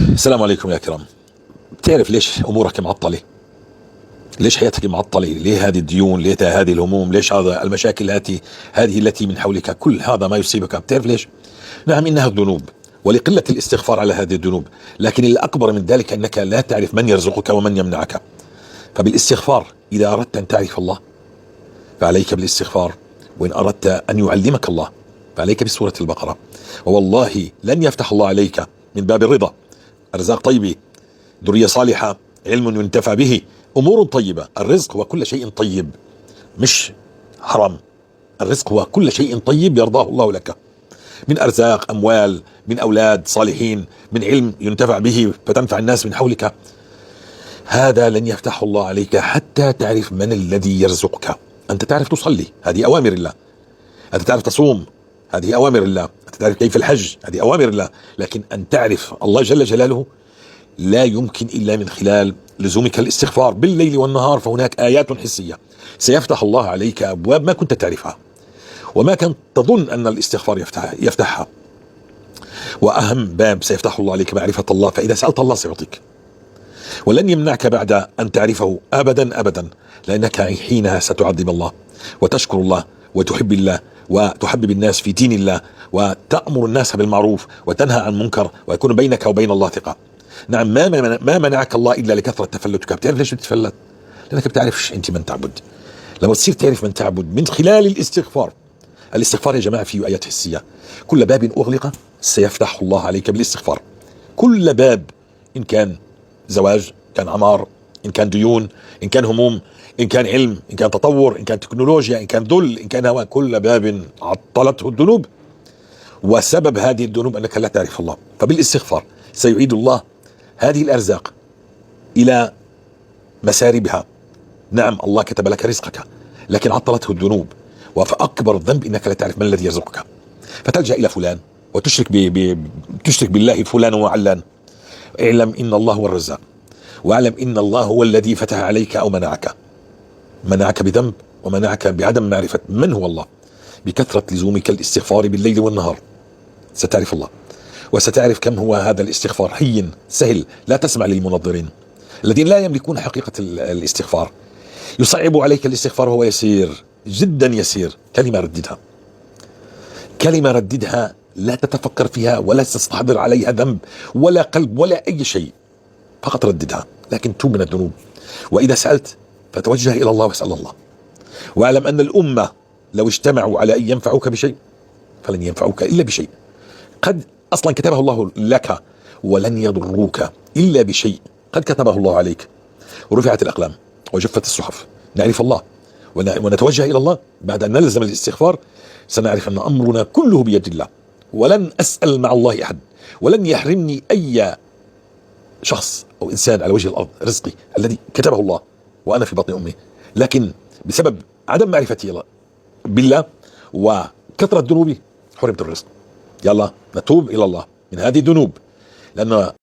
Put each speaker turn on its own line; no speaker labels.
السلام عليكم يا كرام. بتعرف ليش امورك معطله؟ ليش حياتك معطله؟ ليه هذه الديون؟ ليه هذه الهموم؟ ليش هذا المشاكل هذه التي من حولك؟ كل هذا ما يصيبك بتعرف ليش؟ نعم، انها الذنوب ولقله الاستغفار على هذه الذنوب، لكن الاكبر من ذلك انك لا تعرف من يرزقك ومن يمنعك. فبالاستغفار اذا اردت ان تعرف الله فعليك بالاستغفار، وان اردت ان يعلمك الله فعليك بسوره البقره. ووالله لن يفتح الله عليك من باب الرضا ارزاق طيبه، ذرية صالحة، علم ينتفع به، أمور طيبة. الرزق هو كل شيء طيب مش حرام. الرزق هو كل شيء طيب يرضاه الله لك، من أرزاق، أموال، من أولاد صالحين، من علم ينتفع به فتنفع الناس من حولك. هذا لن يفتح الله عليك حتى تعرف من الذي يرزقك. أنت تعرف تصلي، هذه أوامر الله. أنت تعرف تصوم، هذه أوامر الله. أنت تعرف كيف الحج، هذه أوامر الله. لكن أن تعرف الله جل جلاله لا يمكن إلا من خلال لزومك الاستغفار بالليل والنهار. فهناك آيات حسية سيفتح الله عليك أبواب ما كنت تعرفها وما كنت تظن أن الاستغفار يفتحها. وأهم باب سيفتح الله عليك معرفة الله، فإذا سألت الله سيعطيك ولن يمنعك بعد أن تعرفه أبدا أبدا، لأنك حينها ستعظم الله وتشكر الله وتحب الله وتحبب الناس في دين الله وتأمر الناس بالمعروف وتنهى عن منكر، ويكون بينك وبين الله ثقة. نعم، ما منعك الله إلا لكثرة تفلتك. بتعرف ليش بتتفلت؟ لأنك بتعرفش أنت من تعبد. لما تصير تعرف من تعبد من خلال الاستغفار. الاستغفار يا جماعة فيه آيات حسية. كل باب أغلق سيفتح الله عليك بالاستغفار. كل باب، إن كان زواج، كان عمار، إن كان ديون، إن كان هموم، إن كان علم، إن كان تطور، إن كان تكنولوجيا، إن كان ذل، إن كان هوى، كل باب عطلته الذنوب. وسبب هذه الذنوب أنك لا تعرف الله. فبالاستغفار سيعيد الله هذه الأرزاق إلى مساربها. نعم، الله كتب لك رزقك لكن عطلته الذنوب. وفأكبر الذنب إنك لا تعرف من الذي يرزقك، فتلجأ إلى فلان وتشرك تشرك بالله فلان وعلان. اعلم إن الله هو الرزاق، واعلم إن الله هو الذي فتح عليك أو منعك بذنب ومنعك بعدم معرفة من هو الله. بكثرة لزومك الاستغفار بالليل والنهار ستعرف الله، وستعرف كم هو هذا الاستغفار هين سهل. لا تسمع للمنظرين الذين لا يملكون حقيقة الاستغفار. يصعب عليك الاستغفار وهو يسير جدا يسير. كلمة رددها، لا تتفكر فيها ولا تستحضر عليها ذنب ولا قلب ولا أي شيء، فقط رددها. لكن توب من الذنوب. وإذا سألت فتوجه إلى الله واسأل الله. واعلم أن الأمة لو اجتمعوا على أن ينفعوك بشيء فلن ينفعوك إلا بشيء قد أصلا كتبه الله لك، ولن يضروك إلا بشيء قد كتبه الله عليك. ورفعت الأقلام وجفت الصحف. نعرف الله ونتوجه إلى الله بعد أن نلزم الاستغفار. سنعرف أن أمرنا كله بيد الله، ولن أسأل مع الله أحد، ولن يحرمني أي شخص أو إنسان على وجه الأرض رزقي الذي كتبه الله وأنا في بطن أمي. لكن بسبب عدم معرفتي بالله وكثرة ذنوبي حرمت الرزق. يلا نتوب إلى الله من هذه الذنوب، لأن